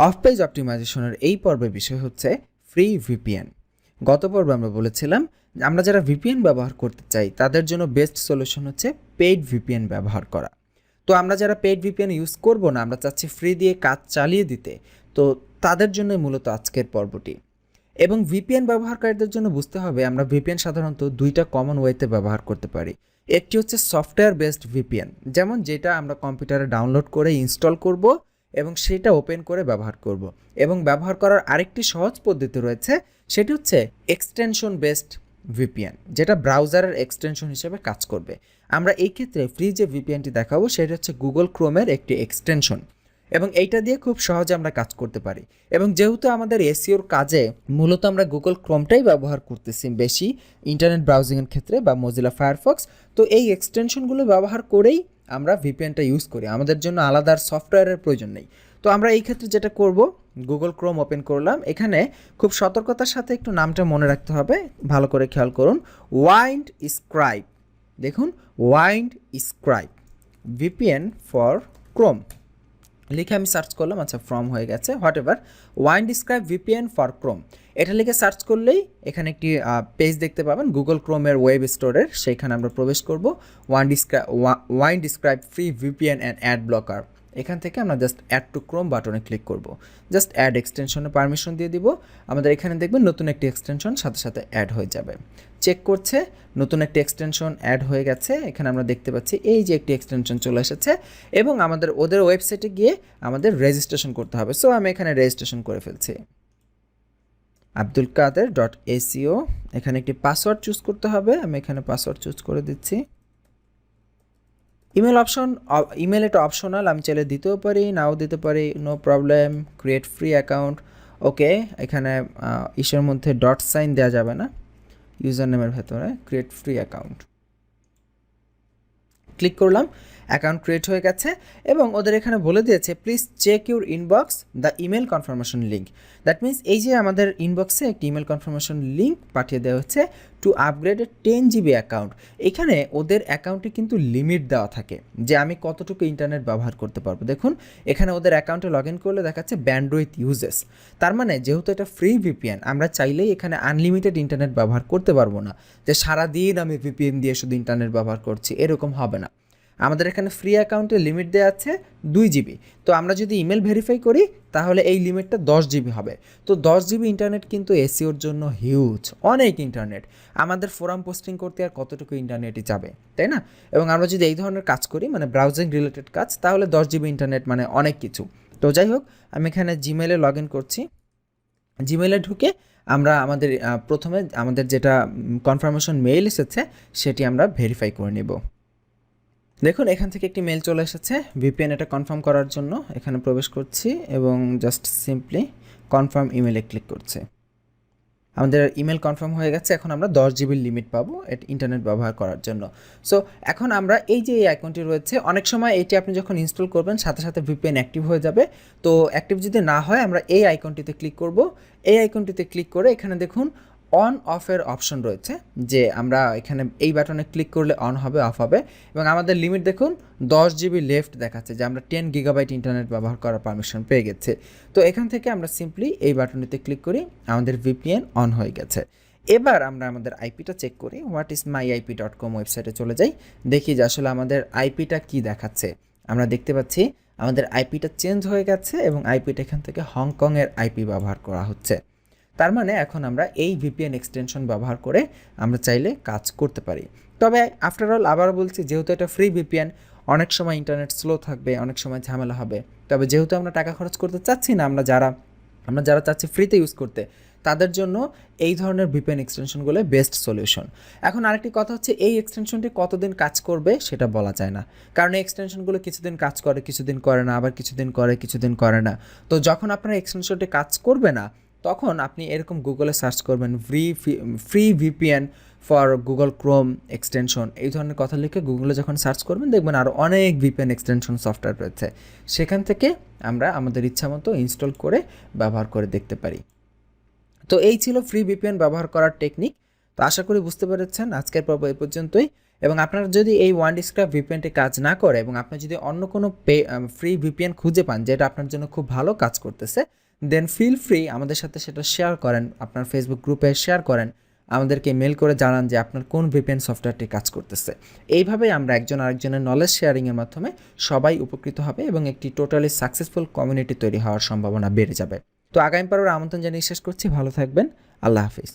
Of page অপটিমাইজেশনের এই পর্বের বিষয় হচ্ছে ফ্রি ভিপিএন। গত পর্বে আমরা বলেছিলাম আমরা যারা ভিপিএন ব্যবহার করতে চাই তাদের জন্য বেস্ট সলিউশন হচ্ছে পেইড ভিপিএন ব্যবহার করা। তো আমরা যারা পেইড ভিপিএন ইউজ করব না, আমরা চাচ্ছি ফ্রি দিয়ে কাজ চালিয়ে দিতে, তো তাদের জন্য মূলত আজকের পর্বটি। এবং ভিপিএন ব্যবহারকারীদের জন্য বুঝতে হবে আমরা ভিপিএন সাধারণত দুইটা কমন ওয়েতে ব্যবহার করতে পারি। একটি হচ্ছে সফটওয়্যার বেসড ভিপিএন, যেমন যেটা আমরা কম্পিউটারে ডাউনলোড করে ইনস্টল করব এবং সেটা ওপেন করে ব্যবহার করব। এবং ব্যবহার করার আরেকটি সহজ পদ্ধতি রয়েছে, সেটি হচ্ছে এক্সটেনশন বেসড ভিপিএন, যেটা ব্রাউজারের এক্সটেনশন হিসেবে কাজ করবে। আমরা এই ক্ষেত্রে ফ্রি যে ভিপিএনটি দেখাবো সেটা হচ্ছে গুগল ক্রোমের একটি এক্সটেনশন, এবং এইটা দিয়ে খুব সহজে আমরা কাজ করতে পারি। এবং যেহেতু আমাদের এসইওর কাজে মূলত আমরা গুগল ক্রোমটাই ব্যবহার করতেছি বেশি ইন্টারনেট ব্রাউজিংয়ের ক্ষেত্রে বা মোজিলা ফায়ারফক্স, তো এই এক্সটেনশনগুলো ব্যবহার করেই আমরা ভিপিএনটা ইউজ করি, আমাদের জন্য আলাদা সফটওয়্যারের প্রয়োজন নেই। তো আমরা এই ক্ষেত্রে যেটা করব, গুগল ক্রোম ওপেন করলাম, এখানে খুব সতর্কতার সাথে একটু নামটা মনে রাখতে হবে, ভালো করে খেয়াল করুন। Windscribe, দেখুন Windscribe ভিপিএন ফর ক্রোম লিখে আমি সার্চ করলাম, আচ্ছা ফ্রম হয়ে গেছে, what ever. Windscribe VPN for Chrome এটা লিখে সার্চ করলেই এখানে একটি পেজ দেখতে পাবেন গুগল ক্রোমের ওয়েব স্টোরের, সেইখানে আমরা প্রবেশ করব। Windscribe free VPN and add blocker, এখান থেকে আমরা জাস্ট অ্যাড টু ক্রোম বাটনে ক্লিক করব, জাস্ট অ্যাড এক্সটেনশনে পারমিশন দিয়ে দিব। আমাদের এখানে দেখবেন নতুন একটি এক্সটেনশন সাথে সাথে অ্যাড হয়ে যাবে। চেক করছে, নতুন একটি এক্সটেনশন অ্যাড হয়ে গেছে, এখানে আমরা দেখতে পাচ্ছি এই যে একটি এক্সটেনশন চলে এসেছে, এবং আমাদের ওদের ওয়েবসাইটে গিয়ে আমাদের রেজিস্ট্রেশন করতে হবে। সো আমি এখানে রেজিস্ট্রেশন করে ফেলছি, abdulkader.aco। এখানে একটি পাসওয়ার্ড চুজ করতে হবে, আমি এখানে পাসওয়ার্ড চুজ করে দিচ্ছি। ইমেল এটা অপশনাল, আমি চাইলে দিতেও পারি নাও দিতে পারি, no problem. Create free account, okay. এখানে ইসের মধ্যে ডট সাইন দেওয়া যাবে না, ইউজার নেমের ভেতরে ক্রিয়েট ফ্রি অ্যাকাউন্ট ক্লিক করলাম, অ্যাকাউন্ট ক্রিয়েট হয়ে গেছে। এবং ওদের এখানে বলে দিয়েছে please check your inbox the email confirmation link. That means এই যে আমাদের ইনবক্সে একটি ইমেল কনফার্মেশন লিঙ্ক পাঠিয়ে দেওয়া হচ্ছে টু আপগ্রেড এ 10 GB অ্যাকাউন্ট। এখানে ওদের অ্যাকাউন্টে কিন্তু লিমিট দেওয়া থাকে যে আমি কতটুকু ইন্টারনেট ব্যবহার করতে পারবো। দেখুন এখানে ওদের অ্যাকাউন্টে লগ ইন করলে দেখাচ্ছে ব্যান্ডউইথ ইউজেস, তার মানে যেহেতু এটা ফ্রি ভিপিএন আমরা চাইলেই এখানে আনলিমিটেড ইন্টারনেট ব্যবহার করতে পারবো না, যে সারাদিন আমি ভিপিএন দিয়ে শুধু ইন্টারনেট ব্যবহার করছি, এরকম হবে না। আমাদের এখানে ফ্রি অ্যাকাউন্টে লিমিট দেওয়া আছে 2 GB। তো আমরা যদি ইমেল ভেরিফাই করি তাহলে এই লিমিটটা 10 GB হবে। তো 10 GB ইন্টারনেট কিন্তু এসইওর জন্য হিউজ, অনেক ইন্টারনেট। আমাদের ফোরাম পোস্টিং করতে আর কতটুকু ইন্টারনেটই যাবে, তাই না? এবং আমরা যদি এই ধরনের কাজ করি, মানে ব্রাউজিং রিলেটেড কাজ, তাহলে 10 GB ইন্টারনেট মানে অনেক কিছু। তো যাই হোক, আমি এখানে জিমেলে লগ ইন করছি। জিমেলে ঢুকে আমরা আমাদের প্রথমে আমাদের যেটা কনফার্মেশন মেইল এসেছে সেটি আমরা ভেরিফাই করে নেব। দেখুন এখান থেকে একটি মেল চলে এসেছে ভিপিএন এটা কনফার্ম করার জন্য। এখানে প্রবেশ করছি এবং জাস্ট সিম্পলি কনফার্ম ইমেলে ক্লিক করছি। আমাদের ইমেল কনফার্ম হয়ে গেছে, এখন আমরা 10 GB লিমিট পাবো ইন্টারনেট ব্যবহার করার জন্য। সো এখন আমরা এই যে এই আইকনটি রয়েছে, অনেক সময় এটি আপনি যখন ইনস্টল করবেন সাথে সাথে ভিপিএন অ্যাক্টিভ হয়ে যাবে। তো অ্যাক্টিভ যদি না হয় আমরা এই আইকনটিতে ক্লিক করব। এই আইকনটিতে ক্লিক করে এখানে দেখুন অন অফের অপশন রয়েছে, যে আমরা এখানে এই বাটনে ক্লিক করলে অন হবে, অফ হবে। এবং আমাদের লিমিট দেখুন 10 GB লেফট দেখাচ্ছে, যে আমরা 10 GB ইন্টারনেট ব্যবহার করার পারমিশন পেয়ে গেছে। তো এখান থেকে আমরা সিম্পলি এই বাটনটিতে ক্লিক করি, আমাদের ভিপিএন অন হয়ে গেছে। এবার আমরা আমাদের আইপিটা চেক করি, whatismyip.com ওয়েবসাইটে চলে যাই, দেখি যে আসলে আমাদের আইপিটা কি দেখাচ্ছে। আমরা দেখতে পাচ্ছি আমাদের আইপিটা চেঞ্জ হয়ে গেছে এবং আইপিটা এখান থেকে হংকংয়ের আইপি ব্যবহার করা হচ্ছে। তার মানে এখন আমরা এই ভিপিএন এক্সটেনশন ব্যবহার করে আমরা চাইলে কাজ করতে পারি। তবে আফটার অল আবার বলছি, যেহেতু এটা ফ্রি ভিপিএন, অনেক সময় ইন্টারনেট স্লো থাকবে, অনেক সময় ঝামেলা হবে। তবে যেহেতু আমরা টাকা খরচ করতে চাচ্ছি না, আমরা যারা চাচ্ছি ফ্রিতে ইউজ করতে, তাদের জন্য এই ধরনের ভিপিএন এক্সটেনশনগুলো বেস্ট সলিউশন। এখন আরেকটি কথা হচ্ছে, এই এক্সটেনশনটি কতদিন কাজ করবে সেটা বলা যায় না, কারণ এই এক্সটেনশনগুলো কিছুদিন কাজ করে, কিছুদিন করে না, আবার কিছুদিন করে, কিছুদিন করে না। তো যখন আপনার এক্সটেনশনটি কাজ করবে না, তখন আপনি এরকম গুগলে সার্চ করবেন free VPN for Google Chrome extension, এই ধরনের কথা লিখে গুগলে যখন সার্চ করবেন দেখবেন আরও অনেক ভিপিএন এক্সটেনশন সফটওয়্যার রয়েছে, সেখান থেকে আমরা আমাদের ইচ্ছা মতো ইনস্টল করে ব্যবহার করে দেখতে পারি। তো এই ছিল ফ্রি ভিপিএন ব্যবহার করার টেকনিক। তো তো আশা করি বুঝতে পেরেছেন। আজকের পর্ব এই পর্যন্তই। এবং আপনার যদি এই Windscribe VPNটি কাজ না করে এবং আপনি যদি অন্য কোনো ফ্রি VPN খুঁজে পান যেটা আপনার জন্য খুব ভালো কাজ করতেছে, দেন ফিল ফ্রি আমাদের সাথে সেটা শেয়ার করেন, আপনার ফেসবুক গ্রুপে শেয়ার করেন, আমাদেরকে মেল করে জানান যে আপনার কোন VPN সফটওয়্যারটি কাজ করতেছে। এইভাবেই আমরা একজন আরেকজনের নলেজ শেয়ারিংয়ের মাধ্যমে সবাই উপকৃত হবে এবং একটি টোটালি সাকসেসফুল কমিউনিটি তৈরি হওয়ার সম্ভাবনা বেড়ে যাবে। তো আগামী পর্বের আমন্ত্রণ জানিয়ে শেষ করছি। ভালো থাকবেন। আল্লাহ হাফিজ।